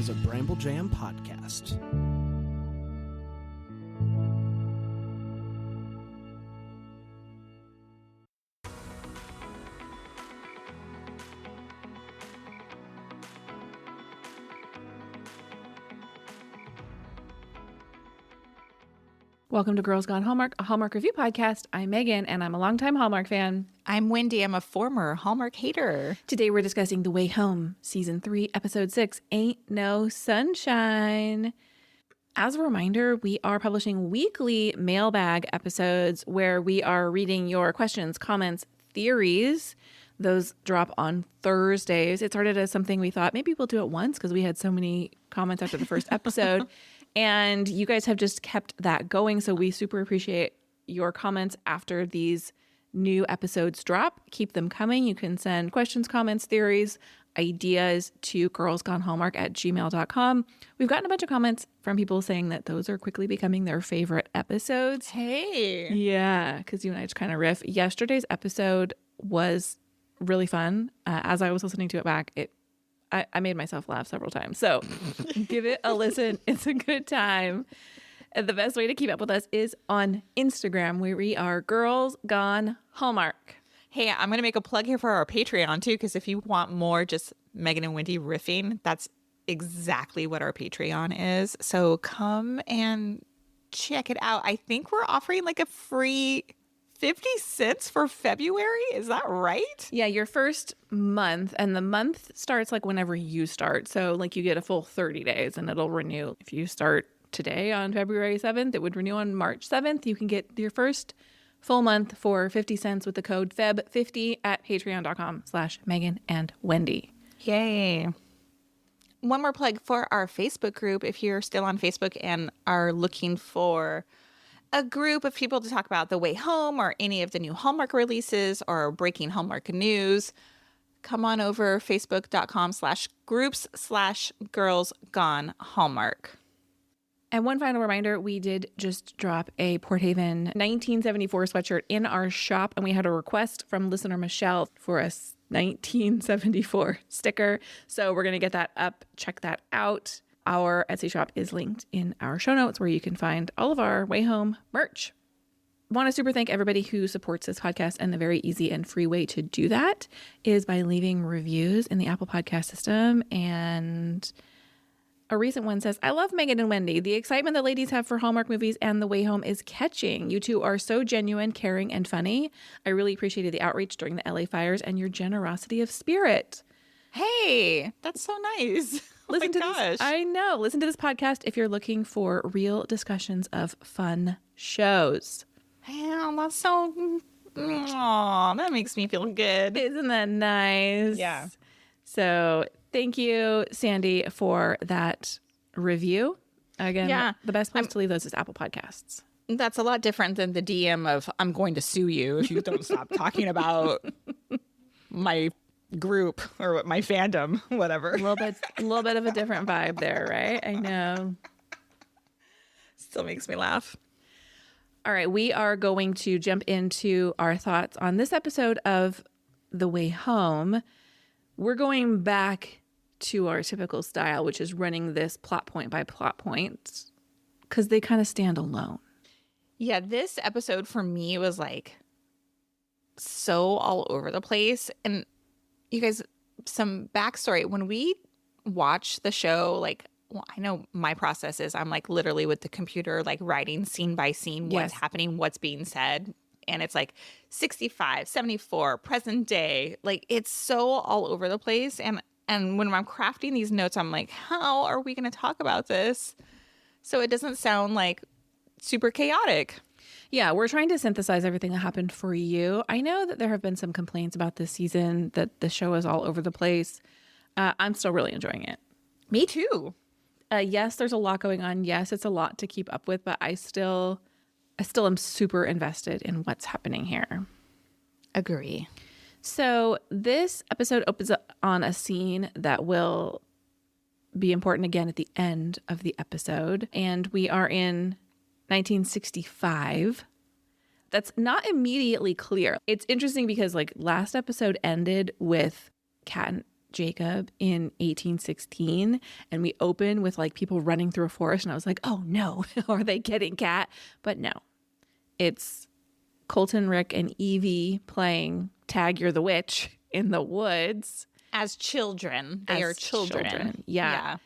is a Bramble Jam podcast. Welcome to Girls Gone Hallmark, a Hallmark review podcast. I'm Megan, and I'm a longtime Hallmark fan. I'm Wendy. I'm a former Hallmark hater. Today we're discussing The Way Home, Season 3, Episode 6, Ain't No Sunshine. As a reminder, we are publishing weekly mailbag episodes where we are reading your questions, comments, theories. Those drop on Thursdays. It started as something we thought maybe we'll do it once because we had so many comments after the first episode. And you guys have just kept that going. So we super appreciate your comments after these new episodes drop. Keep them coming. You can send questions, comments, theories, ideas to girlsgonehallmark@gmail.com. We've gotten a bunch of comments from people saying that those are quickly becoming their favorite episodes. Hey. Yeah, because you and I just kind of riff. Yesterday's episode was really fun. As I was listening to it back, I made myself laugh several times. So give it a listen. It's a good time. And the best way to keep up with us is on Instagram, where we are Girls Gone Hallmark. Hey, I'm going to make a plug here for our Patreon, too, because if you want more just Megan and Wendy riffing, that's exactly what our Patreon is. So come and check it out. I think we're offering like a free 50 cents for February. Is that right? Yeah, your first month, and the month starts like whenever you start. So like you get a full 30 days and it'll renew. If you start today on February 7th, it would renew on March 7th. You can get your first full month for 50 cents with the code FEB50 at patreon.com/Megan and Wendy. Yay. One more plug for our Facebook group. If you're still on Facebook and are looking for a group of people to talk about The Way Home or any of the new Hallmark releases or breaking Hallmark news, come on over facebook.com/groups/girlsgonehallmark. And one final reminder, we did just drop a Port Haven 1974 sweatshirt in our shop, and we had a request from listener Michelle for a 1974 sticker. So we're going to get that up. Check that out. Our Etsy shop is linked in our show notes where you can find all of our Way Home merch. Want to super thank everybody who supports this podcast, and the very easy and free way to do that is by leaving reviews in the Apple Podcast system. And a recent one says, I love Megan and Wendy. The excitement that ladies have for Hallmark movies and The Way Home is catching. You two are so genuine, caring, and funny. I really appreciated the outreach during the LA fires and your generosity of spirit. Hey, that's so nice. Listen to this. I know. Listen to this podcast if you're looking for real discussions of fun shows. Man, that's so... Aw, that makes me feel good. Isn't that nice? Yeah. So thank you, Sandy, for that review. Again, the best place to leave those is Apple Podcasts. That's a lot different than the DM of, I'm going to sue you if you don't stop talking about my group or my fandom, whatever. A little bit of a different vibe there, right? I know. Still makes me laugh. All right, we are going to jump into our thoughts on this episode of The Way Home. We're going back to our typical style, which is running this plot point by plot point, because they kind of stand alone. Yeah, this episode for me was like so all over the place. And you guys, some backstory. When we watch the show, like, well, I know my process is I'm like literally with the computer, like writing scene by scene, what's happening, what's being said. And it's like 65, 74, present day. Like it's so all over the place. And when I'm crafting these notes, I'm like, how are we going to talk about this so it doesn't sound like super chaotic? Yeah, we're trying to synthesize everything that happened for you. I know that there have been some complaints about this season, that the show is all over the place. I'm still really enjoying it. Me too. Yes, there's a lot going on. Yes, it's a lot to keep up with, but I still am super invested in what's happening here. Agree. So this episode opens up on a scene that will be important again at the end of the episode. And we are in 1965. That's not immediately clear. It's interesting because like last episode ended with Kat and Jacob in 1816, and we open with like people running through a forest, and I was like, oh no, are they getting Kat? But no, it's Colton, Rick, and Evie playing Tag You're the Witch in the woods. As children. They are children. Yeah.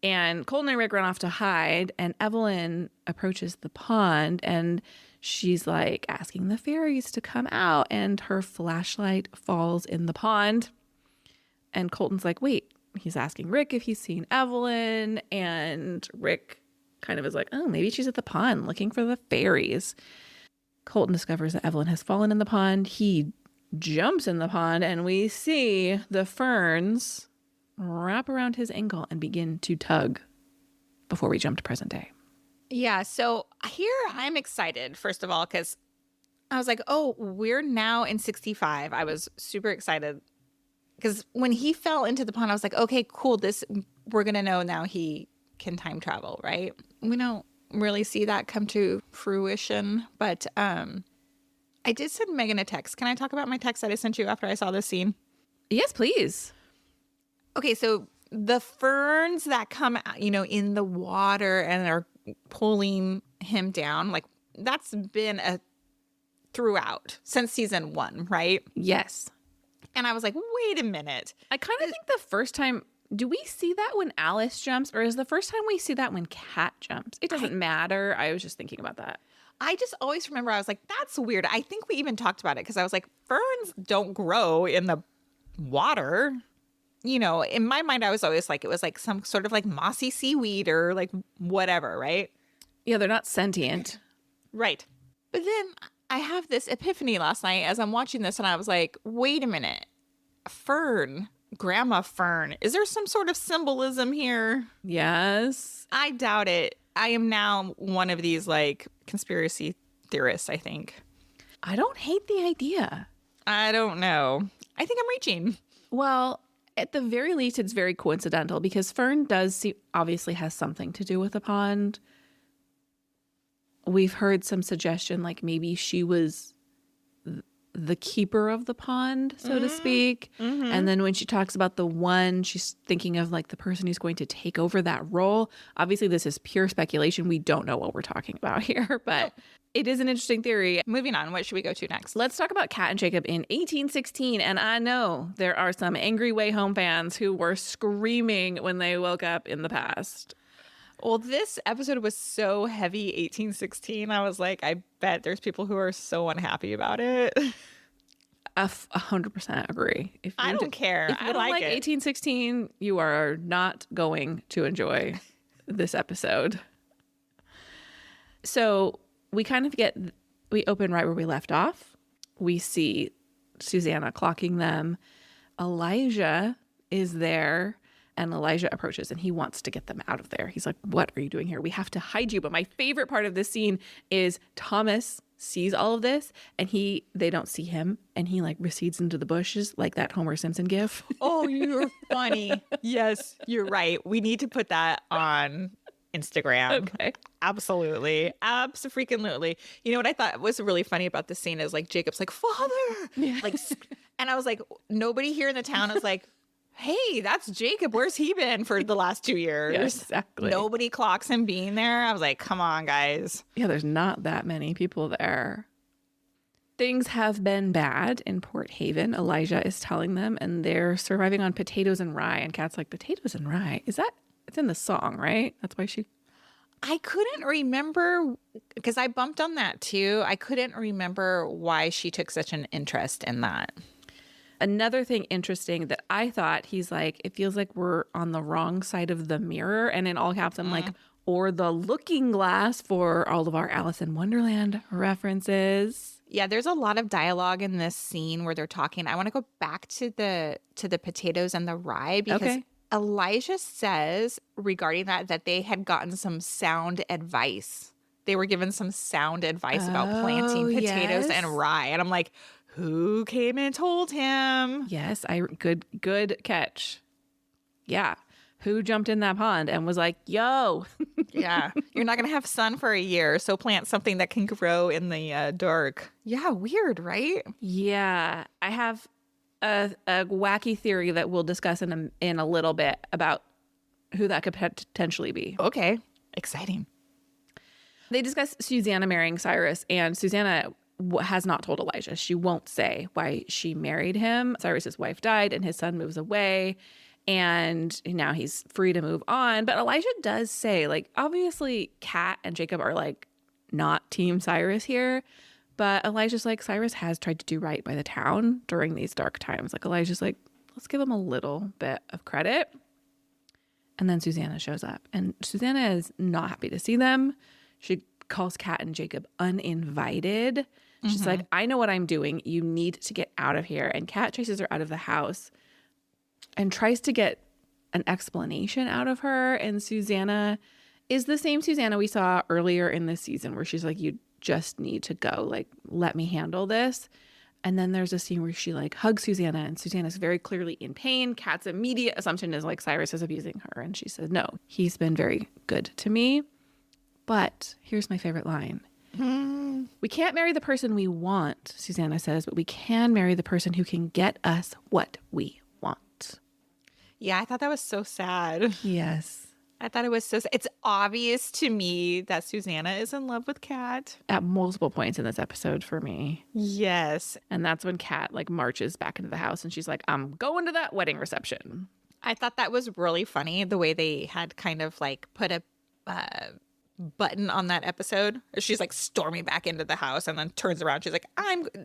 And Colton and Rick run off to hide, and Evelyn approaches the pond, and she's like asking the fairies to come out, and her flashlight falls in the pond. And Colton's like, wait, he's asking Rick if he's seen Evelyn. And Rick kind of is like, oh, maybe she's at the pond looking for the fairies. Colton discovers that Evelyn has fallen in the pond. He jumps in the pond, and we see the ferns wrap around his ankle and begin to tug before we jump to present day. Yeah, so here I'm excited, first of all, because I was like, oh, we're now in 65. I was super excited because when he fell into the pond, I was like, okay, cool. We're going to know now he can time travel, right? We don't really see that come to fruition, but I did send Megan a text. Can I talk about my text that I sent you after I saw this scene? Yes, please. Okay, so the ferns that come, in the water and are pulling him down, like that's been throughout since season 1, right? Yes. And I was like, wait a minute. I kind of think the first time, do we see that when Alice jumps, or is the first time we see that when Kat jumps? It doesn't matter. I was just thinking about that. I just always remember, I was like, that's weird. I think we even talked about it because I was like, ferns don't grow in the water. In my mind, I was always like, it was like some sort of like mossy seaweed or like whatever, right? Yeah, they're not sentient. Right. But then I have this epiphany last night as I'm watching this, and I was like, wait a minute. Fern, Grandma Fern, is there some sort of symbolism here? Yes. I doubt it. I am now one of these like conspiracy theorists, I think. I don't hate the idea. I don't know. I think I'm reaching. Well, at the very least, it's very coincidental because Fern obviously has something to do with the pond. We've heard some suggestion like maybe she was the keeper of the pond, so to speak. Mm-hmm. And then when she talks about the one, she's thinking of like the person who's going to take over that role. Obviously, this is pure speculation. We don't know what we're talking about here, but it is an interesting theory. Moving on, what should we go to next? Let's talk about Kat and Jacob in 1816. And I know there are some angry Way Home fans who were screaming when they woke up in the past. Well, this episode was so heavy, 1816. I was like, I bet there's people who are so unhappy about it. 100% agree. I don't care. If you don't like 1816, you are not going to enjoy this episode. So we open right where we left off. We see Susanna clocking them. Elijah is there. And Elijah approaches and he wants to get them out of there. He's like, what are you doing here? We have to hide you. But my favorite part of this scene is Thomas sees all of this and they don't see him. And he like recedes into the bushes like that Homer Simpson gif. Oh, you're funny. Yes, you're right. We need to put that on Instagram. Okay. Absolutely. Abso-freaking-lutely. You know what I thought was really funny about this scene is like Jacob's like, Father. Yeah. Like, and I was like, nobody here in the town is like, hey, that's Jacob. Where's he been for the last 2 years? Yeah, exactly. Nobody clocks him being there. I was like, come on, guys. Yeah, there's not that many people there. Things have been bad in Port Haven, Elijah is telling them, and they're surviving on potatoes and rye. And Kat's like, potatoes and rye? It's in the song, right? That's why I couldn't remember, because I bumped on that too. I couldn't remember why she took such an interest in that. Another thing interesting that I thought, he's like, it feels like we're on the wrong side of the mirror. And in all caps, I'm like, or the looking glass for all of our Alice in Wonderland references. Yeah, there's a lot of dialogue in this scene where they're talking. I want to go back to the potatoes and the rye because Elijah says regarding that they had gotten some sound advice. They were given some sound advice about planting potatoes and rye. And I'm like, who came and told him? Yes, good catch. Yeah. Who jumped in that pond and was like, yo. Yeah. You're not going to have sun for a year, so plant something that can grow in the dark. Yeah, weird, right? Yeah. I have a wacky theory that we'll discuss in a little bit about who that could potentially be. Okay. Exciting. They discuss Susanna marrying Cyrus, and Susanna has not told Elijah. She won't say why she married him. Cyrus's wife died and his son moves away, and now he's free to move on. But Elijah does say, like, obviously Kat and Jacob are like not team Cyrus here, but Elijah's like, Cyrus has tried to do right by the town during these dark times. Like, Elijah's like, let's give him a little bit of credit. And then Susanna shows up, and Susanna is not happy to see them. She calls Kat and Jacob uninvited. She's like, I know what I'm doing. You need to get out of here. And Kat chases her out of the house and tries to get an explanation out of her. And Susanna is the same Susanna we saw earlier in the season, where she's like, you just need to go. Like, let me handle this. And then there's a scene where she like hugs Susanna, and Susanna's very clearly in pain. Kat's immediate assumption is like Cyrus is abusing her. And she says, no, he's been very good to me. But here's my favorite line. We can't marry the person we want, Susanna says, but we can marry the person who can get us what we want. Yeah, I thought that was so sad. Yes. I thought it was so sad. It's obvious to me that Susanna is in love with Kat. At multiple points in this episode for me. Yes. And that's when Kat like marches back into the house and she's like, I'm going to that wedding reception. I thought that was really funny, the way they had kind of like put a button on that episode. She's like storming back into the house and then turns around. She's like,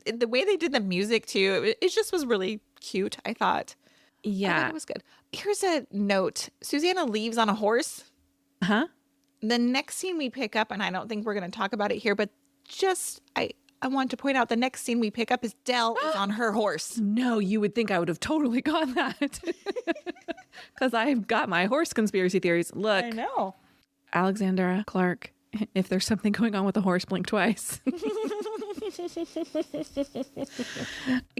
the way they did the music too, it just was really cute, I thought. Yeah. I thought it was good. Here's a note. Susanna leaves on a horse. Huh? The next scene we pick up, and I don't think we're going to talk about it here, but just, I want to point out the next scene we pick up is Dell is on her horse. No, you would think I would have totally got that. Because I've got my horse conspiracy theories. Look. I know. Alexandra Clark, if there's something going on with the horse, blink twice.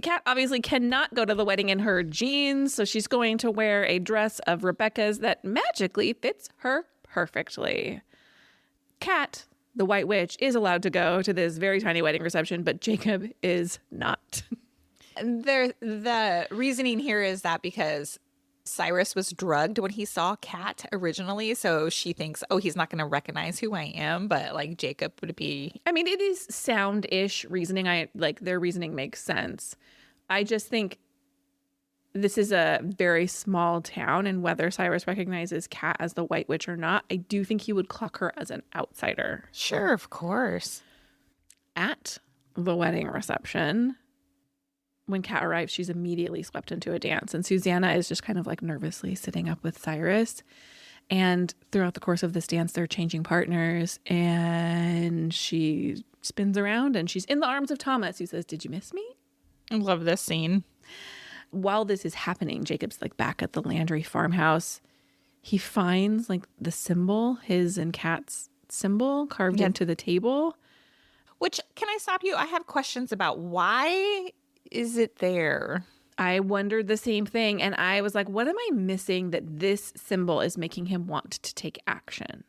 Kat obviously cannot go to the wedding in her jeans, so she's going to wear a dress of Rebecca's that magically fits her perfectly. Kat, the White Witch, is allowed to go to this very tiny wedding reception, but Jacob is not. The reasoning here is that because Cyrus was drugged when he saw Kat originally, so she thinks, oh, he's not going to recognize who I am, but like Jacob would be. I mean, it is sound-ish reasoning. Their reasoning makes sense. I just think this is a very small town, and whether Cyrus recognizes Kat as the White Witch or not, I do think he would clock her as an outsider. Sure, of course. At the wedding reception, when Kat arrives, she's immediately swept into a dance, and Susanna is just kind of like nervously sitting up with Cyrus. And throughout the course of this dance, they're changing partners, and she spins around and she's in the arms of Thomas, who says, "Did you miss me?" I love this scene. While this is happening, Jacob's like back at the Landry farmhouse. He finds like the symbol, his and Kat's symbol, carved into the table. Which, can I stop you? I have questions about why is it there? I wondered the same thing, and I was like, what am I missing that this symbol is making him want to take action?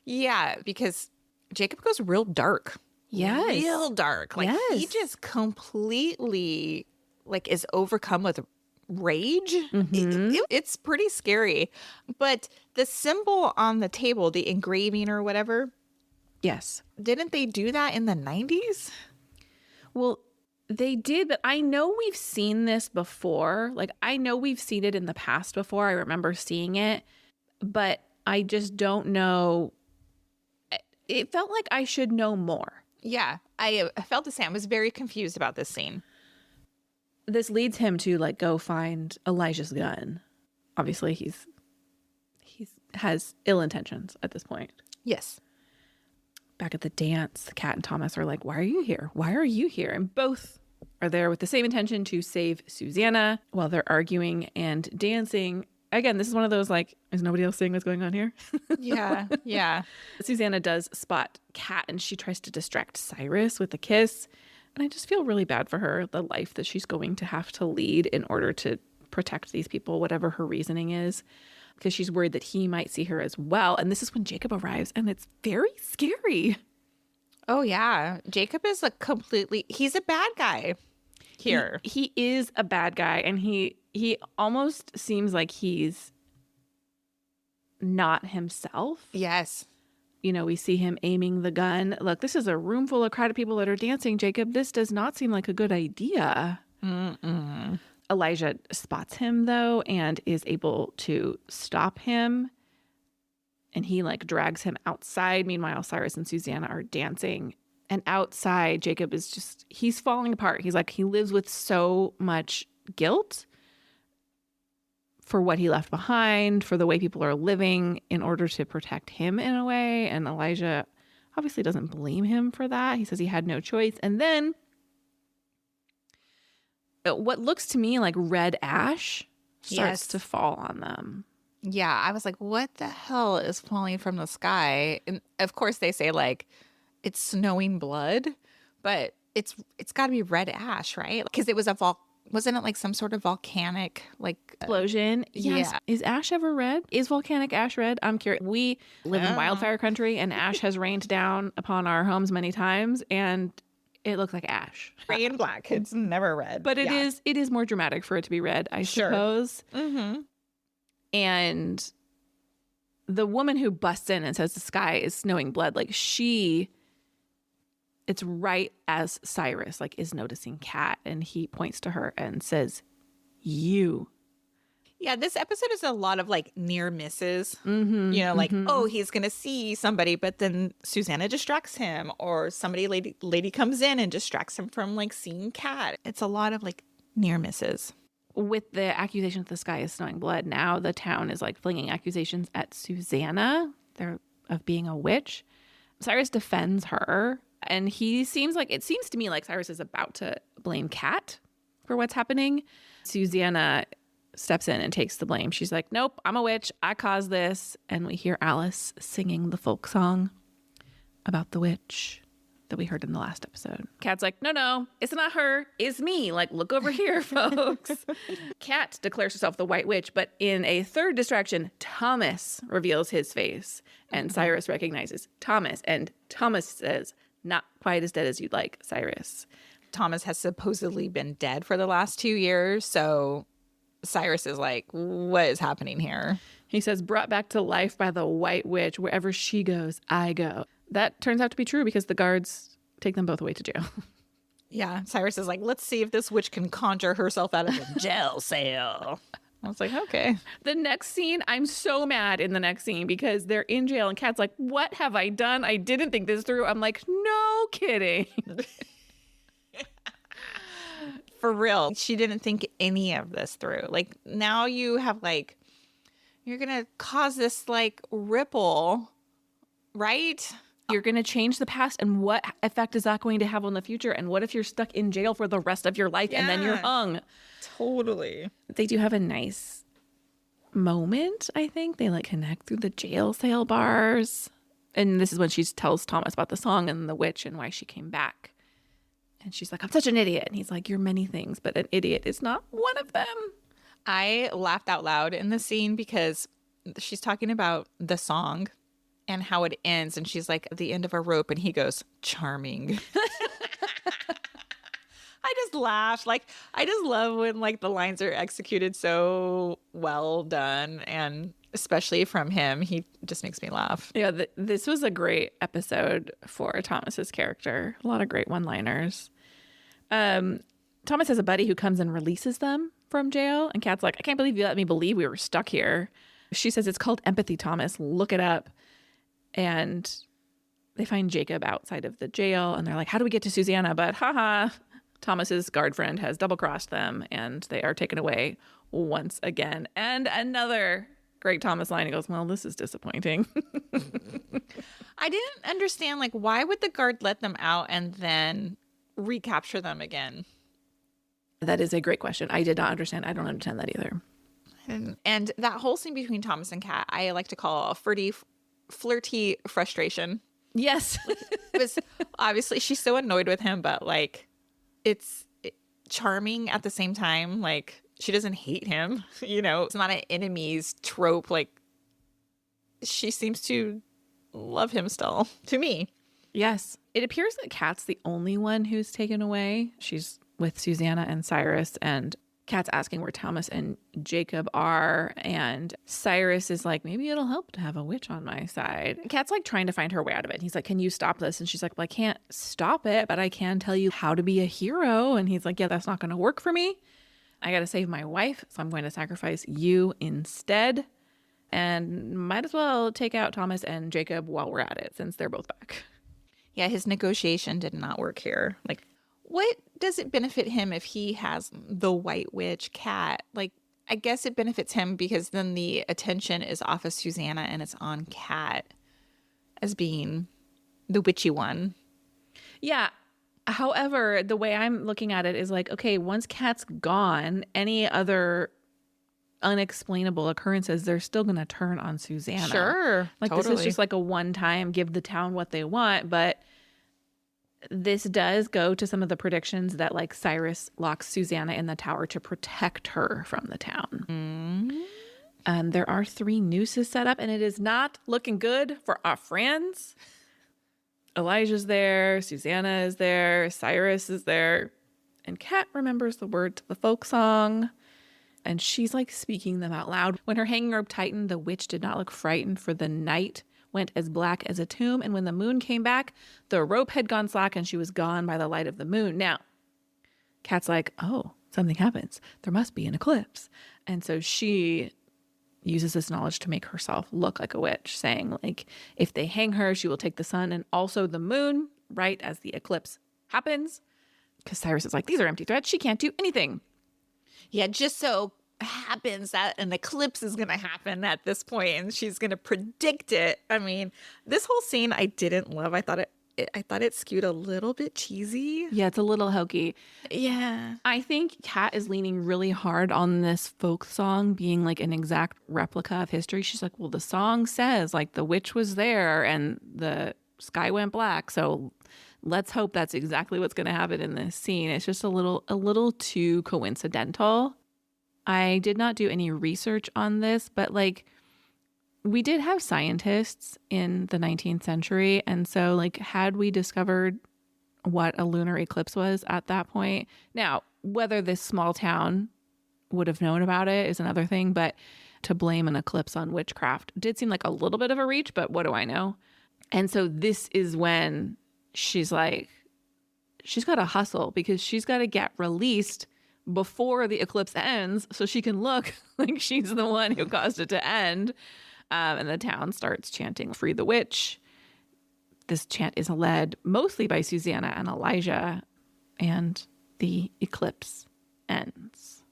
Yeah, because Jacob goes real dark. Yes. Real dark. Like he just completely like is overcome with rage. It's pretty scary. But the symbol on the table, the engraving or whatever. Yes. Didn't they do that in the 90s? Well, they did, but I know we've seen this before. Like, I know we've seen it in the past before. I remember seeing it, but I just don't know. It felt like I should know more. Yeah, I felt the same. I was very confused about this scene. This leads him to like go find Elijah's gun. Obviously, he has ill intentions at this point. Yes. Back at the dance, Kat and Thomas are like, "Why are you here? Why are you here?" And both are there with the same intention to save Susanna. While they're arguing and dancing, again, this is one of those like, is nobody else seeing what's going on here? Yeah, yeah. Susanna does spot Kat, and she tries to distract Cyrus with a kiss. And I just feel really bad for her, the life that she's going to have to lead in order to protect these people, whatever her reasoning is, because she's worried that he might see her as well. And this is when Jacob arrives, and it's very scary. Oh, yeah. Jacob is he's a bad guy. here. He is a bad guy, and he almost seems like he's not himself. Yes. You know, we see him aiming the gun. Look, this is a room full of crowded people that are dancing. Jacob, this does not seem like a good idea. Mm-mm. Elijah spots him, though, and is able to stop him. And he, like, drags him outside. Meanwhile, Cyrus and Susanna are dancing. And outside, Jacob is just, he's falling apart. He's like, he lives with so much guilt for what he left behind, for the way people are living in order to protect him in a way. And Elijah obviously doesn't blame him for that. He says he had no choice. And then what looks to me like red ash starts to fall on them. Yeah, I was like, what the hell is falling from the sky? And of course they say like it's snowing blood, but it's got to be red ash, right? Because it was wasn't it like some sort of volcanic like explosion? Yes. Yeah. Is ash ever red? Is volcanic ash red? I'm curious. We live in wildfire country, and ash has rained down upon our homes many times, and it looks like ash. gray and black. It's never red. But it is more dramatic for it to be red, I suppose. Mm-hmm. And the woman who busts in and says the sky is snowing blood, like it's right as Cyrus like is noticing Kat, and he points to her and says, "You." Yeah, this episode is a lot of like near misses. Mm-hmm, You know, like, oh, he's going to see somebody, but then Susanna distracts him, or lady comes in and distracts him from like seeing Kat. It's a lot of like near misses. With the accusation that the sky is snowing blood, now the town is like flinging accusations at Susanna of being a witch. Cyrus defends her, and it seems to me like Cyrus is about to blame Kat for what's happening. Susanna steps in and takes the blame. She's like, nope, I'm a witch. I caused this. And we hear Alice singing the folk song about the witch that we heard in the last episode. Kat's like, no, it's not her. It's me. Like, look over here, folks. Kat declares herself the white witch, but in a third distraction, Thomas reveals his face, and Cyrus recognizes Thomas, and Thomas says, not quite as dead as you'd like, Cyrus. Thomas has supposedly been dead for the last 2 years, so Cyrus is like, what is happening here? He says, brought back to life by the white witch. Wherever she goes, I go. That turns out to be true because the guards take them both away to jail. Yeah, Cyrus is like, let's see if this witch can conjure herself out of the jail cell. I was like, okay. The next scene, I'm so mad in the next scene because they're in jail and Kat's like, what have I done? I didn't think this through. I'm like, no kidding. For real. She didn't think any of this through. Like, now you have like, you're going to cause this like ripple, right? You're going to change the past, and what effect is that going to have on the future? And what if you're stuck in jail for the rest of your life and then you're hung? Totally. They do have a nice moment, I think. They like connect through the jail cell bars. And this is when she tells Thomas about the song and the witch and why she came back. And she's like, I'm such an idiot. And he's like, you're many things, but an idiot is not one of them. I laughed out loud in the scene because she's talking about the song and how it ends. And she's like, at the end of a rope. And he goes, charming. I just laughed. Like, I just love when like the lines are executed so well done. And especially from him, he just makes me laugh. Yeah, this was a great episode for Thomas's character. A lot of great one-liners. Thomas has a buddy who comes and releases them from jail. And Kat's like, I can't believe you let me believe we were stuck here. She says it's called empathy, Thomas. Look it up. And they find Jacob outside of the jail. And they're like, how do we get to Susanna? But Thomas's guard friend has double-crossed them. And they are taken away once again. And another great Thomas line. He goes, well, this is disappointing. I didn't understand, like, why would the guard let them out and then recapture them again? That is a great question. I did not understand. I don't understand that either. And that whole scene between Thomas and Kat, I like to call a flirty frustration. Yes. It was obviously she's so annoyed with him, but like it's charming at the same time. Like, she doesn't hate him, you know, it's not an enemies trope. Like, she seems to love him still, to me. Yes. It appears that Kat's the only one who's taken away. She's with Susanna and Cyrus, and Kat's asking where Thomas and Jacob are, and Cyrus is like, maybe it'll help to have a witch on my side. Kat's like trying to find her way out of it. And he's like, can you stop this? And she's like, well, I can't stop it, but I can tell you how to be a hero. And he's like, yeah, that's not going to work for me. I got to save my wife, so I'm going to sacrifice you instead. And might as well take out Thomas and Jacob while we're at it, since they're both back. Yeah, his negotiation did not work here. Like, what does it benefit him if he has the white witch Cat? Like, I guess it benefits him because then the attention is off of Susanna and it's on Cat as being the witchy one. Yeah. However, the way I'm looking at it is like, okay, once Cat's gone, any other unexplainable occurrences, they're still going to turn on Susanna. Sure. Like, totally. this is just like a one-time give the town what they want, but this does go to some of the predictions that like Cyrus locks Susanna in the tower to protect her from the town. Mm-hmm. There are 3 nooses set up, and it is not looking good for our friends. Elijah's there, Susanna is there, Cyrus is there, and Kat remembers the word to the folk song, and she's like speaking them out loud. When her hanging rope tightened, the witch did not look frightened, for the night went as black as a tomb, and when the moon came back, the rope had gone slack and she was gone by the light of the moon. Now, Kat's like, oh, something happens. There must be an eclipse. And so she uses this knowledge to make herself look like a witch, saying like, if they hang her, she will take the sun and also the moon right as the eclipse happens. Because Cyrus is like, these are empty threats. She can't do anything. Yeah, just so happens that an eclipse is going to happen at this point and she's going to predict it. I mean, this whole scene I didn't love. I thought it skewed a little bit cheesy. Yeah, it's a little hokey. Yeah. I think Kat is leaning really hard on this folk song being like an exact replica of history. She's like, well, the song says like the witch was there and the sky went black. So let's hope that's exactly what's going to happen in this scene. It's just a little too coincidental. I did not do any research on this, but like we did have scientists in the 19th century. And so like had we discovered what a lunar eclipse was at that point, now whether this small town would have known about it is another thing, but to blame an eclipse on witchcraft did seem like a little bit of a reach, but what do I know? And so this is when she's like, she's got to hustle because she's got to get released before the eclipse ends so she can look like she's the one who caused it to end. And the town starts chanting, "Free the witch." This chant is led mostly by Susanna and Elijah, and the eclipse ends.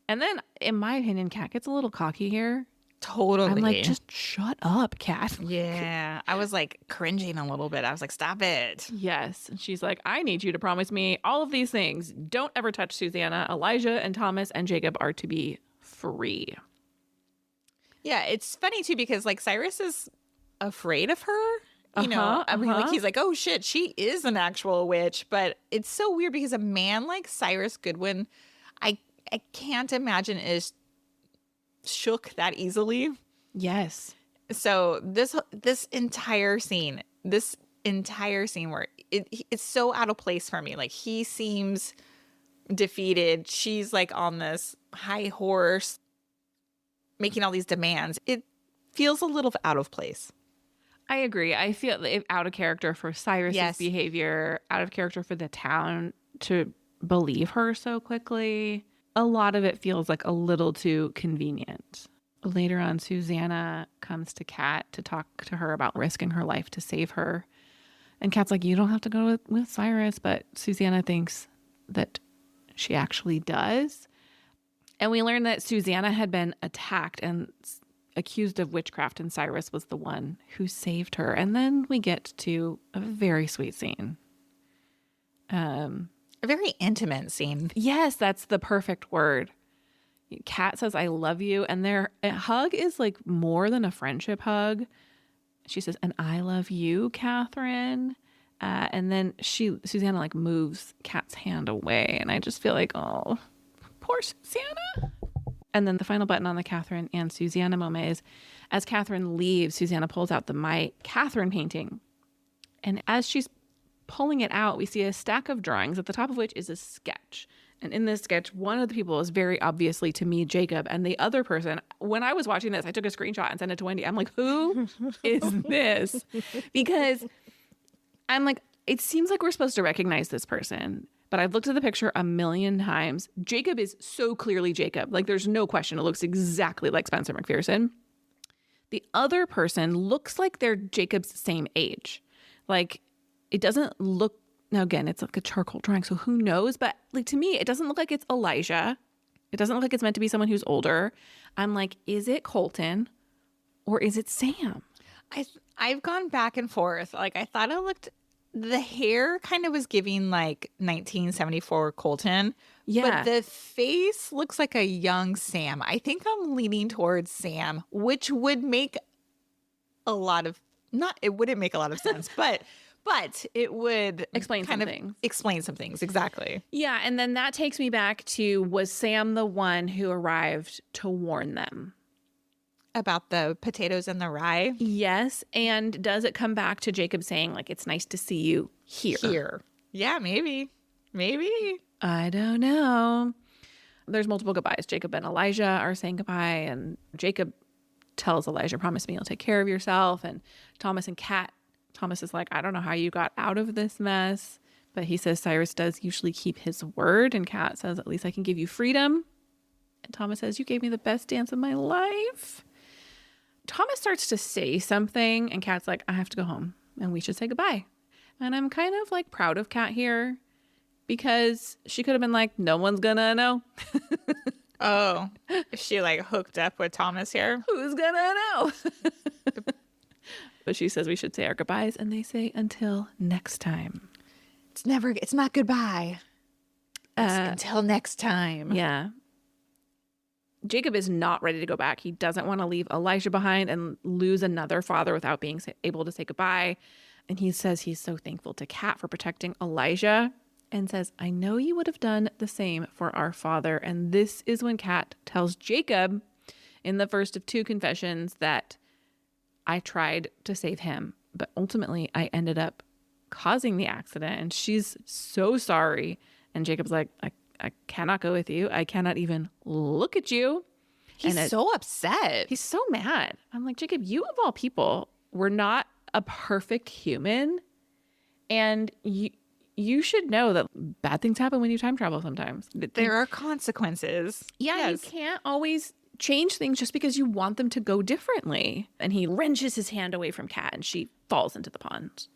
And then, in my opinion, Kat gets a little cocky here. Totally. I'm like, just shut up, Kat. Yeah. I was like cringing a little bit. I was like, stop it. Yes. And she's like, I need you to promise me all of these things. Don't ever touch Susanna. Elijah and Thomas and Jacob are to be free. Yeah. It's funny too, because like Cyrus is afraid of her. You know, I mean, like he's like, oh shit, she is an actual witch. But it's so weird because a man like Cyrus Goodwin, I can't imagine is shook that easily. Yes. So this entire scene where it's so out of place for me. Like he seems defeated. She's like on this high horse making all these demands. It feels a little out of place. I agree. I feel out of character for Cyrus's Yes. behavior, out of character for the town to believe her so quickly. A lot of it feels like a little too convenient. Later on, Susanna comes to Kat to talk to her about risking her life to save her. And Kat's like, you don't have to go with Cyrus, but Susanna thinks that she actually does. And we learn that Susanna had been attacked and accused of witchcraft, and Cyrus was the one who saved her. And then we get to a very sweet scene. A very intimate scene. Yes, that's the perfect word. Kat says, I love you. And their hug is like more than a friendship hug. She says, and I love you, Catherine. And then Susanna like moves Kat's hand away. And I just feel like, oh, poor Susanna. And then the final button on the Catherine and Susanna moment is as Catherine leaves, Susanna pulls out the My Catherine painting. And as she's pulling it out, we see a stack of drawings at the top of which is a sketch. And in this sketch, one of the people is very obviously, to me, Jacob. And the other person, when I was watching this, I took a screenshot and sent it to Wendy. I'm like, who is this? Because I'm like, it seems like we're supposed to recognize this person. But I've looked at the picture a million times. Jacob is so clearly Jacob. Like, there's no question. It looks exactly like Spencer McPherson. The other person looks like they're Jacob's same age. Like, it doesn't look, now again, it's like a charcoal drawing, so who knows? But like, to me, it doesn't look like it's Elijah. It doesn't look like it's meant to be someone who's older. I'm like, is it Colton or is it Sam? I've gone back and forth. Like, I thought it looked, the hair kind of was giving like 1974 Colton. Yeah. But the face looks like a young Sam. I think I'm leaning towards Sam, which would make a lot of, not, it wouldn't make a lot of sense, but it would Explain kind some of things. explain some things. Exactly. Yeah. And then that takes me back to, was Sam the one who arrived to warn them? About the potatoes and the rye. Yes. And does it come back to Jacob saying, like, it's nice to see you here? Yeah, maybe. I don't know. There's multiple goodbyes. Jacob and Elijah are saying goodbye, and Jacob tells Elijah, promise me you'll take care of yourself. And Thomas and Kat, Thomas is like, I don't know how you got out of this mess. But he says Cyrus does usually keep his word. And Kat says, at least I can give you freedom. And Thomas says, you gave me the best dance of my life. Thomas starts to say something, and Kat's like, I have to go home, and we should say goodbye. And I'm kind of like proud of Kat here, because she could have been like, no one's gonna know. Oh, is she like hooked up with Thomas here? Who's gonna know? But she says we should say our goodbyes, and they say until next time. It's not goodbye. It's until next time. Yeah. Jacob is not ready to go back. He doesn't want to leave Elijah behind and lose another father without being able to say goodbye. And he says he's so thankful to Kat for protecting Elijah, and says, I know you would have done the same for our father. And this is when Kat tells Jacob in the first of two confessions that I tried to save him, but ultimately I ended up causing the accident. And she's so sorry. And Jacob's like, I cannot go with you. I cannot even look at you. He's so upset. He's so mad. I'm like, Jacob, you of all people were not a perfect human. And you should know that bad things happen when you time travel sometimes. There are consequences. Yeah, yes. You can't always change things just because you want them to go differently. And he wrenches his hand away from Kat, and she falls into the pond.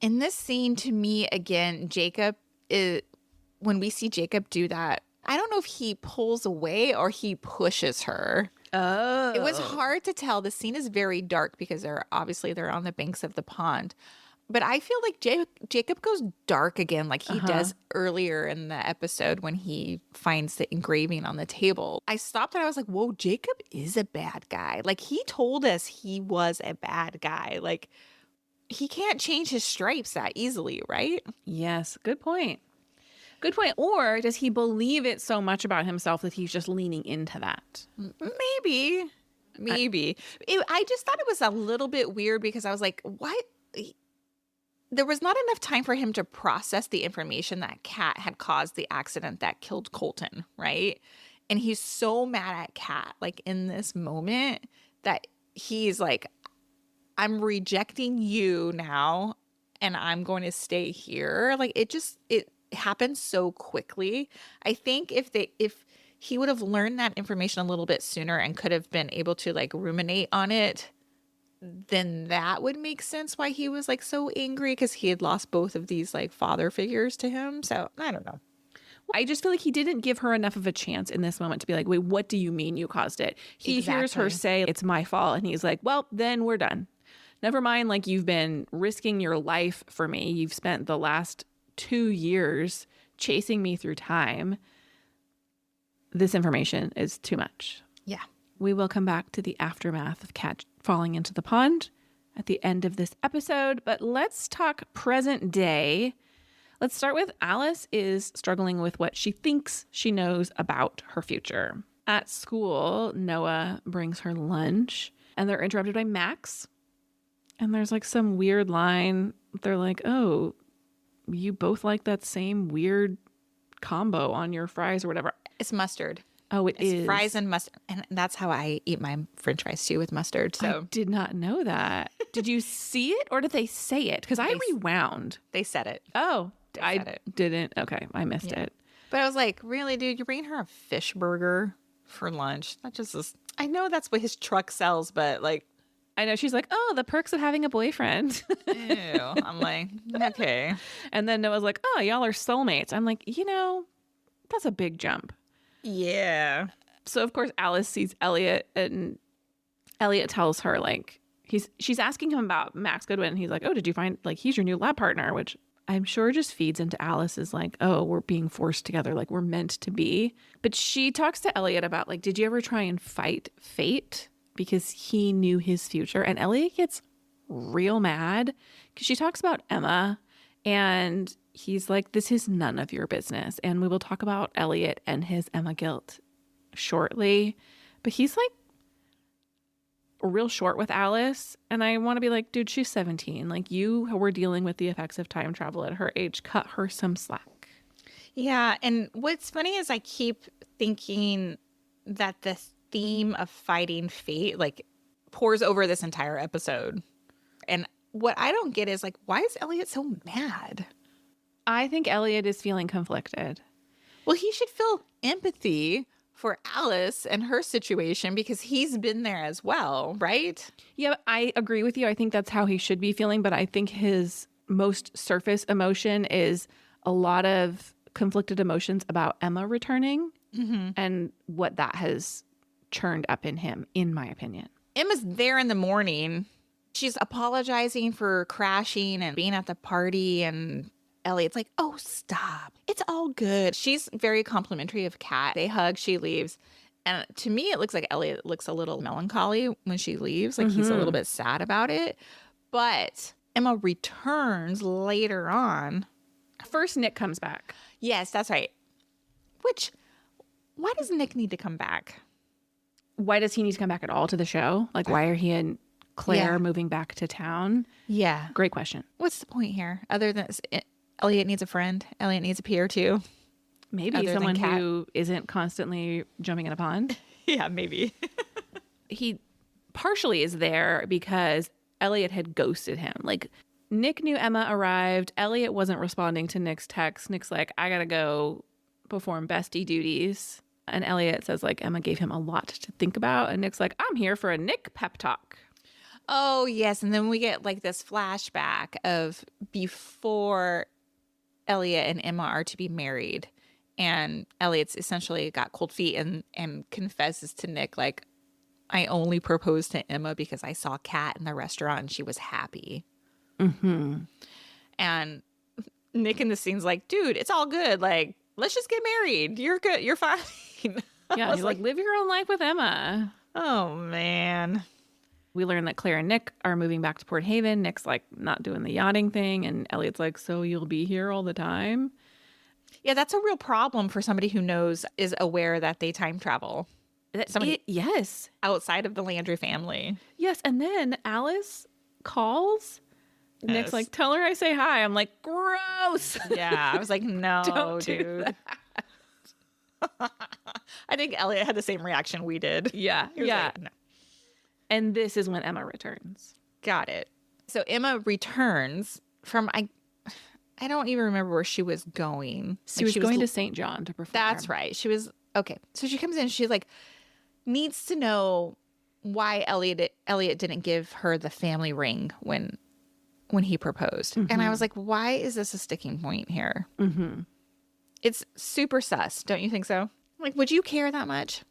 In this scene, to me, again, Jacob is, when we see Jacob do that, I don't know if he pulls away or he pushes her. Oh. It was hard to tell. The scene is very dark because they're on the banks of the pond. But I feel like Jacob goes dark again, like he does earlier in the episode when he finds the engraving on the table. I stopped and I was like, whoa, Jacob is a bad guy. Like, he told us he was a bad guy. Like, he can't change his stripes that easily, right? Yes, good point. Good point. Or does he believe it so much about himself that he's just leaning into that? Maybe. I just thought it was a little bit weird because I was like, what? There was not enough time for him to process the information that Kat had caused the accident that killed Colton, right? And he's so mad at Kat, like, in this moment, that he's like, I'm rejecting you now and I'm going to stay here. Like, it happened so quickly. I think if he would have learned that information a little bit sooner and could have been able to like ruminate on it, then that would make sense why he was like so angry, because he had lost both of these like father figures to him. So I don't know. I just feel like he didn't give her enough of a chance in this moment to be like, wait, what do you mean you caused it? He hears her say, it's my fault. And he's like, well, then we're done. Never mind. Like, you've been risking your life for me. You've spent the last 2 years chasing me through time. This information is too much. Yeah. We will come back to the aftermath of Kat falling into the pond at the end of this episode, but let's talk present day. Let's start with Alice is struggling with what she thinks she knows about her future. At school, Noah brings her lunch, and they're interrupted by Max. And there's like some weird line they're like, oh, you both like that same weird combo on your fries or whatever. It's mustard. Oh, it's fries and mustard. And that's how I eat my French fries too, with mustard. So I did not know that. Did you see it or did they say it? Because I rewound. they said it. Oh, I said it. didn't. Okay, I missed it. But I was like, really, dude, you're bringing her a fish burger for lunch? That just is. I know that's what his truck sells, but like, I know she's like, oh, the perks of having a boyfriend. ew. I'm like, okay. And then Noah's like, oh, y'all are soulmates. I'm like, that's a big jump. Yeah. So of course Alice sees Elliot, and Elliot tells her like she's asking him about Max Goodwin. And he's like, oh, did you find like he's your new lab partner? Which I'm sure just feeds into Alice's like, oh, we're being forced together, like we're meant to be. But she talks to Elliot about like, did you ever try and fight fate? Because he knew his future. And Elliot gets real mad because she talks about Emma, and he's like, this is none of your business. And we will talk about Elliot and his Emma guilt shortly. But he's like real short with Alice. And I want to be like, dude, she's 17. Like, you were dealing with the effects of time travel at her age. Cut her some slack. Yeah. And what's funny is I keep thinking that the theme of fighting fate like pours over this entire episode. And what I don't get is like, why is Elliot so mad? I think Elliot is feeling conflicted. Well, he should feel empathy for Alice and her situation because he's been there as well, right? Yeah, I agree with you. I think that's how he should be feeling. But I think his most surface emotion is a lot of conflicted emotions about Emma returning and what that has churned up in him, in my opinion. Emma's there in the morning. She's apologizing for crashing and being at the party, and Elliot's like, oh, stop. It's all good. She's very complimentary of Kat. They hug, she leaves. And to me, it looks like Elliot looks a little melancholy when she leaves. Like he's a little bit sad about it. But Emma returns later on. First, Nick comes back. Yes, that's right. Which, why does Nick need to come back? Why does he need to come back at all to the show? Like, why are he and Claire moving back to town? Yeah. Great question. What's the point here? Other than Elliot needs a friend. Elliot needs a peer too. Maybe someone who isn't constantly jumping in a pond. Yeah, maybe. He partially is there because Elliot had ghosted him. Like, Nick knew Emma arrived. Elliot wasn't responding to Nick's text. Nick's like, I gotta go perform bestie duties. And Elliot says, like, Emma gave him a lot to think about. And Nick's like, I'm here for a Nick pep talk. Oh, yes. And then we get like this flashback of before Elliot and Emma are to be married. And Elliot's essentially got cold feet and confesses to Nick, like, I only proposed to Emma because I saw Kat in the restaurant and she was happy. And Nick in the scene's like, dude, it's all good. Like, let's just get married. You're good. You're fine. Yeah, he's like, live your own life with Emma. Oh, man. We learn that Claire and Nick are moving back to Port Haven. Nick's like not doing the yachting thing. And Elliot's like, so you'll be here all the time? Yeah, that's a real problem for somebody who is aware that they time travel. Yes. Outside of the Landry family. Yes. And then Alice calls. Yes. Nick's like, tell her I say hi. I'm like, gross. Yeah. I was like, no, Don't dude. I think Elliot had the same reaction we did. Yeah. Yeah. Like, no. And this is when Emma returns. Got it. So Emma returns from, I don't even remember where she was going. She was going to St. John to perform. That's right. She was, okay. So she comes in, she's like, needs to know why Elliot didn't give her the family ring when he proposed. And I was like, why is this a sticking point here? It's super sus. Don't you think so? Like, would you care that much?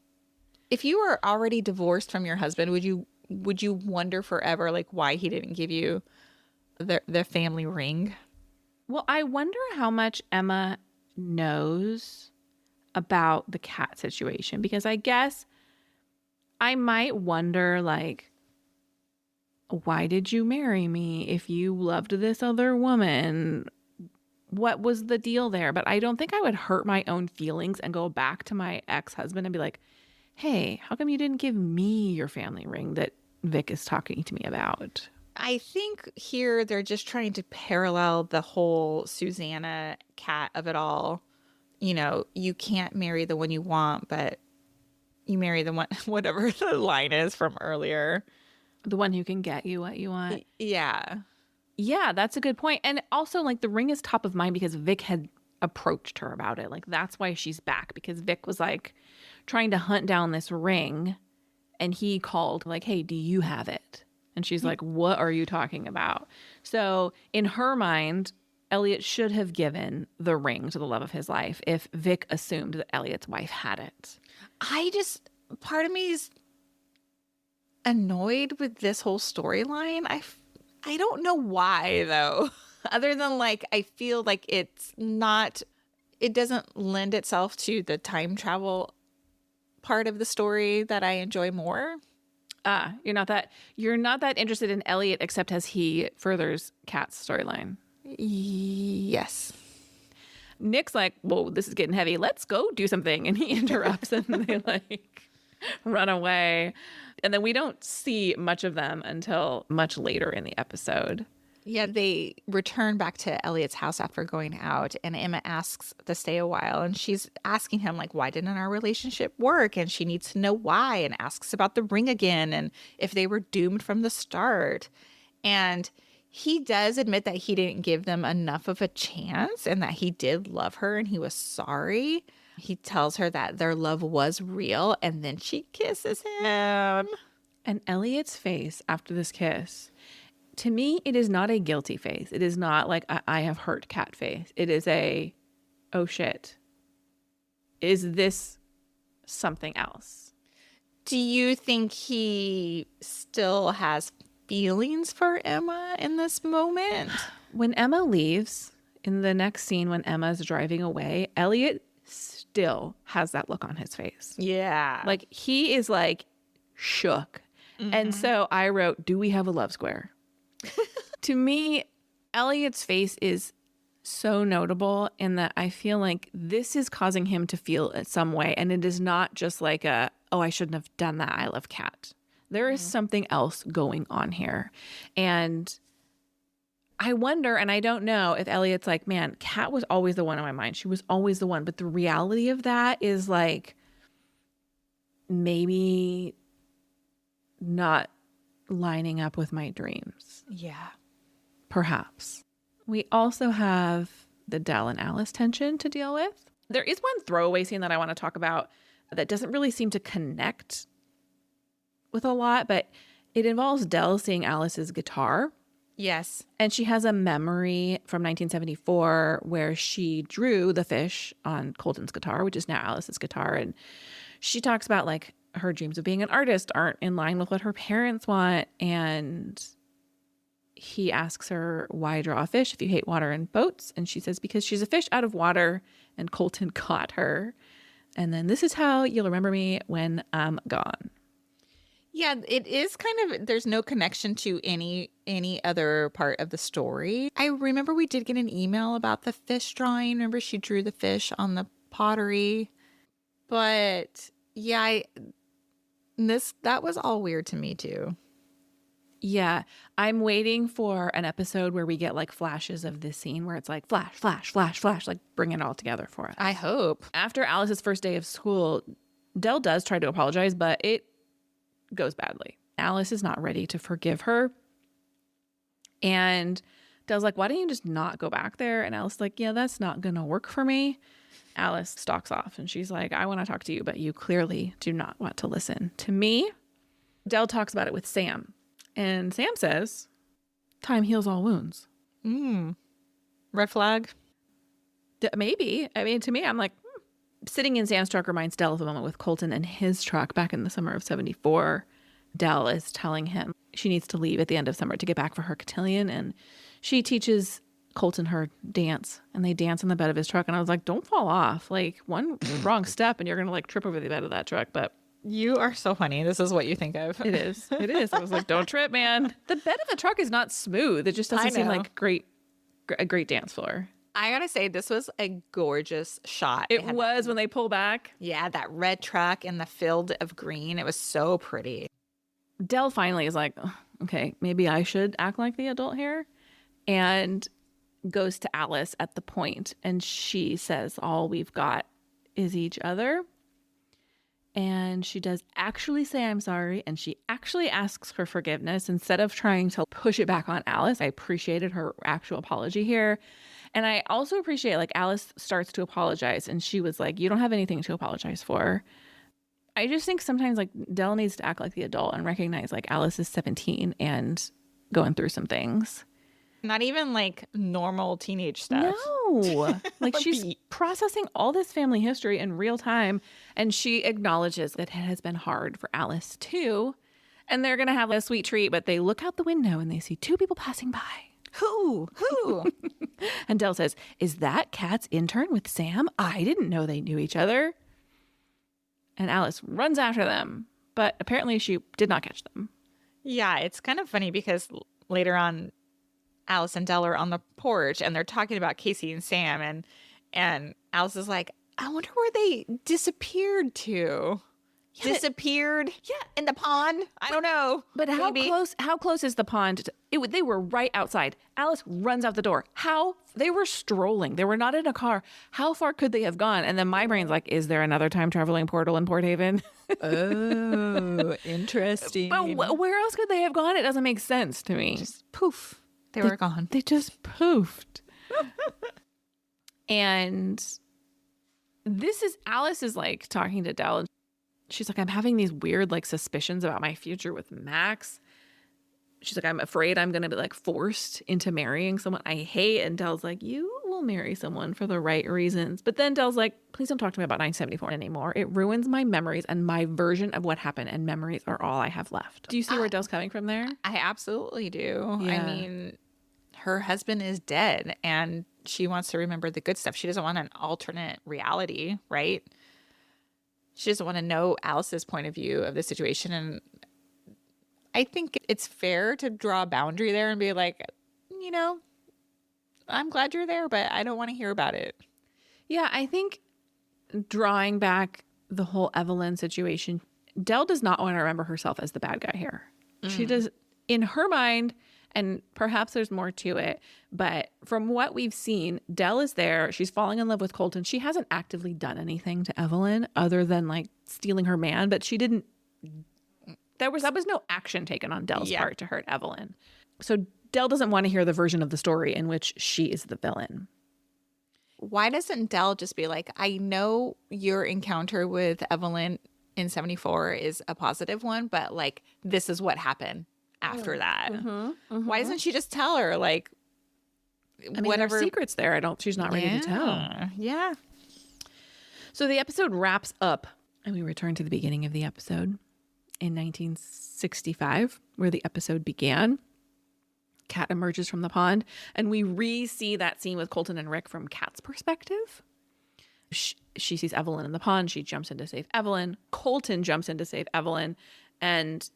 If you were already divorced from your husband, would you wonder forever, like, why he didn't give you the family ring? Well, I wonder how much Emma knows about the Kat situation, because I guess I might wonder, like, why did you marry me if you loved this other woman? What was the deal there? But I don't think I would hurt my own feelings and go back to my ex-husband and be like, hey, how come you didn't give me your family ring that Vic is talking to me about? I think here they're just trying to parallel the whole Susanna cat of it all. You know, you can't marry the one you want, but you marry the one, whatever the line is from earlier. The one who can get you what you want. Yeah. Yeah, that's a good point. And also, like, the ring is top of mind because Vic had approached her about it. Like, that's why she's back, because Vic was, like, trying to hunt down this ring. And he called, like, hey, do you have it? And she's like, what are you talking about? So in her mind, Elliot should have given the ring to the love of his life if Vic assumed that Elliot's wife had it. Part of me is annoyed with this whole storyline. I don't know why, though. Other than, like, I feel like it doesn't lend itself to the time travel part of the story that I enjoy more. You're not that interested in Elliot, except as he furthers Kat's storyline. Yes. Nick's like, whoa, this is getting heavy. Let's go do something. And he interrupts and they like run away. And then we don't see much of them until much later in the episode. Yeah, they return back to Elliot's house after going out, and Emma asks to stay a while, and she's asking him, like, why didn't our relationship work? And she needs to know why, and asks about the ring again and if they were doomed from the start. And he does admit that he didn't give them enough of a chance and that he did love her and he was sorry. He tells her that their love was real, and then she kisses him. And Elliot's face after this kiss, to me, it is not a guilty face. It is not like I have hurt Kat face. It is a, oh shit, is this something else? Do you think he still has feelings for Emma in this moment? When Emma leaves, in the next scene when Emma's driving away, Elliot still has that look on his face. Yeah. Like, he is like shook. Mm-hmm. And so I wrote, do we have a love square? To me, Elliot's face is so notable in that I feel like this is causing him to feel it some way. And it is not just like oh, I shouldn't have done that. I love Kat. There is something else going on here. And I wonder, and I don't know if Elliot's like, man, Kat was always the one in my mind. She was always the one. But the reality of that is like maybe not lining up with my dreams. Yeah. Perhaps. We also have the Dell and Alice tension to deal with. There is one throwaway scene that I want to talk about that doesn't really seem to connect with a lot, but it involves Dell seeing Alice's guitar. Yes. And she has a memory from 1974 where she drew the fish on Colton's guitar, which is now Alice's guitar. And she talks about like her dreams of being an artist aren't in line with what her parents want. And he asks her, why draw a fish if you hate water and boats? And she says, because she's a fish out of water and Colton caught her. And then this is how you'll remember me when I'm gone. Yeah, it is kind of, there's no connection to any other part of the story. I remember we did get an email about the fish drawing. Remember she drew the fish on the pottery. But yeah, that was all weird to me too. Yeah, I'm waiting for an episode where we get like flashes of this scene where it's like flash, flash, flash, flash, like bring it all together for us. I hope. After Alice's first day of school, Dell does try to apologize, but it goes badly. Alice is not ready to forgive her. And Dell's like, why don't you just not go back there? And Alice's like, yeah, that's not going to work for me. Alice stalks off and she's like, I want to talk to you, but you clearly do not want to listen to me. Dell talks about it with Sam. And Sam says, time heals all wounds. Red flag? Maybe. I mean, to me, I'm like, Sitting in Sam's truck reminds Dell of a moment with Colton and his truck back in the summer of 74. Dell is telling him she needs to leave at the end of summer to get back for her cotillion. And she teaches Colton her dance, and they dance on the bed of his truck. And I was like, don't fall off. Like, one wrong step and you're going to like trip over the bed of that truck. But you are so funny. This is what you think of. It is. It is. I was like, don't trip, man. The bed of the truck is not smooth. It just doesn't seem like a great dance floor. I gotta say, this was a gorgeous shot. It was when they pull back. Yeah, that red truck in the field of green. It was so pretty. Dell finally is like, okay, maybe I should act like the adult here. And goes to Alice at the point, and she says, all we've got is each other. And she does actually say, I'm sorry. And she actually asks for forgiveness instead of trying to push it back on Alice. I appreciated her actual apology here. And I also appreciate, like, Alice starts to apologize and she was like, you don't have anything to apologize for. I just think sometimes, like, Dell needs to act like the adult and recognize, like, Alice is 17 and going through some things. Not even like normal teenage stuff. No. Like, she's processing all this family history in real time. And she acknowledges that it has been hard for Alice too. And they're going to have a sweet treat, but they look out the window and they see two people passing by. Who? And Dell says, is that Kat's intern with Sam? I didn't know they knew each other. And Alice runs after them, but apparently she did not catch them. Yeah, it's kind of funny because later on, Alice and Dell are on the porch and they're talking about Casey and Sam, and Alice is like, I wonder where they disappeared to. Yeah, disappeared? Yeah, in the pond? I don't know. But how close is the pond? They were right outside. Alice runs out the door. They were strolling. They were not in a car. How far could they have gone? And then my brain's like, is there another time traveling portal in Port Haven? Oh, interesting. But where else could they have gone? It doesn't make sense to me. Just poof. They were gone. They just poofed. And Alice is like talking to Dell. And she's like, I'm having these weird like suspicions about my future with Max. She's like, I'm afraid I'm going to be like forced into marrying someone I hate. And Dell's like, you will marry someone for the right reasons. But then Dell's like, please don't talk to me about 974 anymore. It ruins my memories and my version of what happened. And memories are all I have left. Do you see where Dell's coming from there? I absolutely do. Yeah. I mean, her husband is dead and she wants to remember the good stuff. She doesn't want an alternate reality, right? She doesn't want to know Alice's point of view of the situation. And I think it's fair to draw a boundary there and be like, you know, I'm glad you're there, but I don't want to hear about it. Yeah, I think drawing back the whole Evelyn situation, Dell does not want to remember herself as the bad guy here. She does, in her mind, and perhaps there's more to it, but from what we've seen, Dell is there. She's falling in love with Colton. She hasn't actively done anything to Evelyn other than like stealing her man, but she didn't. That was no action taken on Dell's part to hurt Evelyn. So Dell doesn't want to hear the version of the story in which she is the villain. Why doesn't Dell just be like, I know your encounter with Evelyn in 74 is a positive one, but like, this is what happened after that. Why doesn't she just tell her, like, whatever secrets there? She's not ready to tell. Yeah. So the episode wraps up and we return to the beginning of the episode in 1965, where the episode began. Kat emerges from the pond and we re-see that scene with Colton and Rick from Kat's perspective. She sees Evelyn in the pond. She jumps in to save Evelyn. Colton jumps in to save Evelyn. And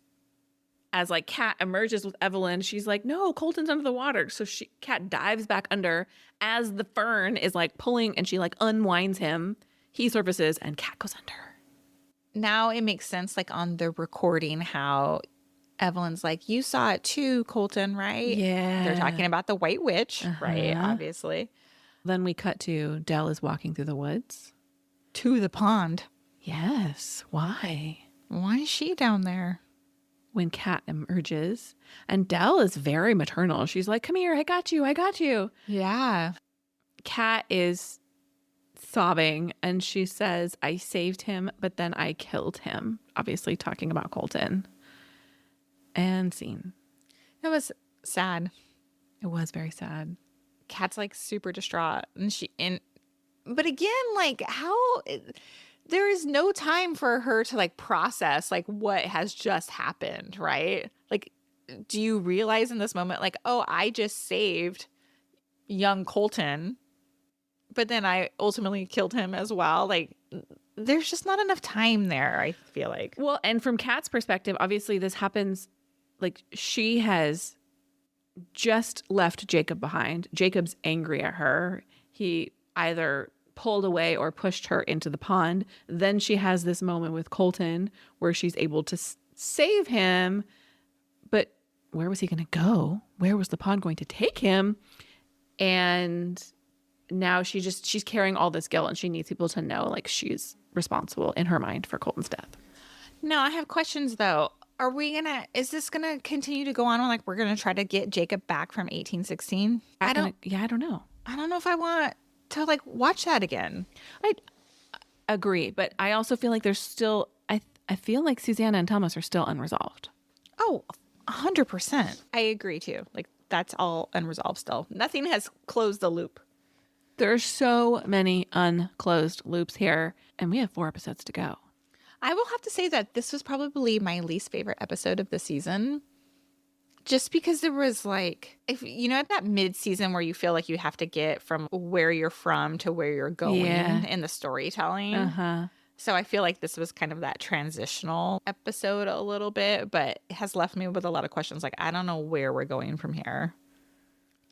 as like Kat emerges with Evelyn, she's like, no, Colton's under the water. So Kat dives back under as the fern is like pulling and she like unwinds him. He surfaces and Kat goes under. Now it makes sense, like on the recording, how Evelyn's like, you saw it too, Colton, right? Yeah. They're talking about the White Witch, right? Obviously. Then we cut to Dell is walking through the woods. To the pond. Yes. Why? Why is she down there? When Kat emerges, and Dell is very maternal. She's like, come here, I got you, I got you. Yeah. Kat is sobbing and she says, I saved him, but then I killed him. Obviously talking about Colton. And scene. It was sad. It was very sad. Kat's like super distraught. But again, like there is no time for her to like process like what has just happened, right? Like, do you realize in this moment, like, oh, I just saved young Colton, but then I ultimately killed him as well? Like, there's just not enough time there, I feel like. Well, and from Kat's perspective, obviously this happens, like she has just left Jacob behind. Jacob's angry at her. He either pulled away or pushed her into the pond. Then she has this moment with Colton where she's able to save him, but where was he going to go? Where was the pond going to take him? And now she's carrying all this guilt, and she needs people to know like she's responsible in her mind for Colton's death. No, I have questions though. Is this gonna continue to go on? Like we're gonna try to get Jacob back from 1816? I don't know. I don't know if I want to like watch that again. I agree, but I also feel like there's still, I feel like Susanna and Thomas are still unresolved. Oh, 100%. I agree too. Like that's all unresolved still. Nothing has closed the loop. There are so many unclosed loops here, and we have 4 episodes to go. I will have to say that this was probably my least favorite episode of the season. Just because there was like, if you know, at that mid-season where you feel like you have to get from where you're from to where you're going in the storytelling. Uh-huh. So I feel like this was kind of that transitional episode a little bit, but it has left me with a lot of questions. Like, I don't know where we're going from here.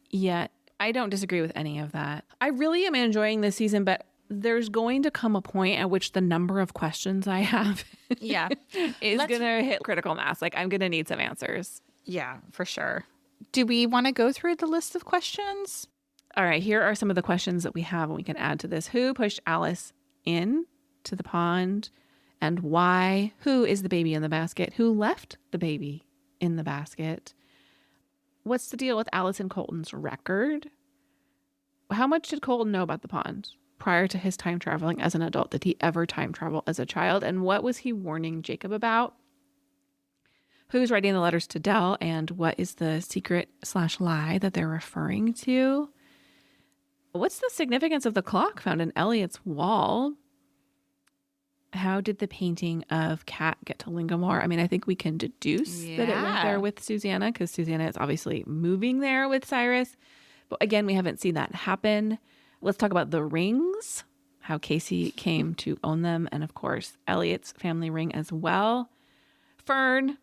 Yeah, I don't disagree with any of that. I really am enjoying this season, but there's going to come a point at which the number of questions I have is going to hit critical mass. Like, I'm going to need some answers. Yeah, for sure. Do we want to go through the list of questions? All right, here are some of the questions that we have and we can add to this. Who pushed Alice in to the pond and why? Who is the baby in the basket? Who left the baby in the basket? What's the deal with Alice and Colton's record? How much did Colton know about the pond prior to his time traveling as an adult? Did he ever time travel as a child? And what was he warning Jacob about? Who's writing the letters to Dell, and what is the secret/lie that they're referring to? What's the significance of the clock found in Elliot's wall? How did the painting of Kat get to Lingamore? I mean, I think we can deduce that it went there with Susanna, because Susanna is obviously moving there with Cyrus. But again, we haven't seen that happen. Let's talk about the rings, how Casey came to own them, and of course, Elliot's family ring as well. Fern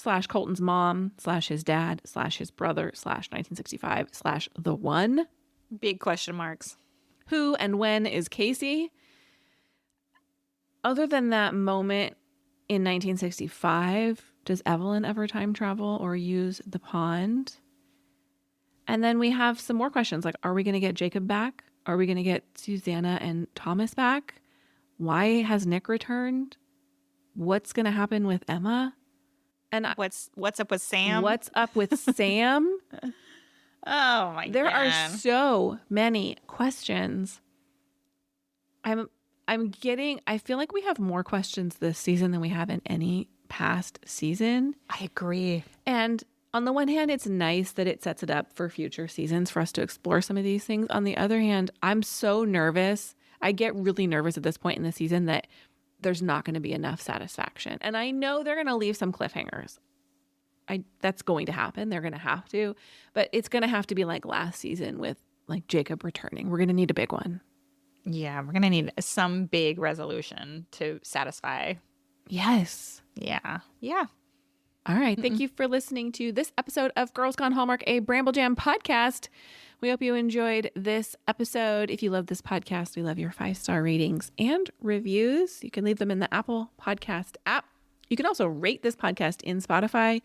/ Colton's mom / his dad / his brother / 1965 / the one. Big question marks. Who and when is Casey? Other than that moment in 1965, does Evelyn ever time travel or use the pond? And then we have some more questions like, are we going to get Jacob back? Are we going to get Susanna and Thomas back? Why has Nick returned? What's going to happen with Emma? And what's up with Sam? What's up with Sam? Oh my god. There are so many questions. I feel like we have more questions this season than we have in any past season. I agree. And on the one hand, it's nice that it sets it up for future seasons for us to explore some of these things. On the other hand, I'm so nervous. I get really nervous at this point in the season that there's not going to be enough satisfaction. And I know they're going to leave some cliffhangers. That's going to happen. They're going to have to. But it's going to have to be like last season with like Jacob returning. We're going to need a big one. Yeah, we're going to need some big resolution to satisfy. Yes. Yeah. Yeah. All right. Thank you for listening to this episode of Girls Gone Hallmark, a Bramble Jam podcast. We hope you enjoyed this episode. If you love this podcast, we love your 5-star ratings and reviews. You can leave them in the Apple Podcast app. You can also rate this podcast in Spotify.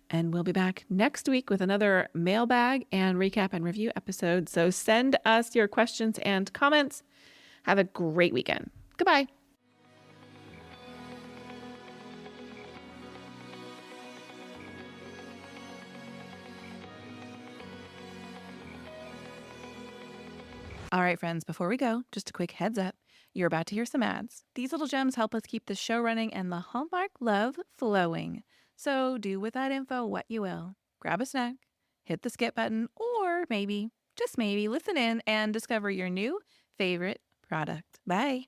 And we'll be back next week with another mailbag and recap and review episode. So send us your questions and comments. Have a great weekend. Goodbye. All right, friends, before we go, just a quick heads up. You're about to hear some ads. These little gems help us keep the show running and the Hallmark love flowing. So do with that info what you will. Grab a snack, hit the skip button, or maybe, just maybe, listen in and discover your new favorite product. Bye.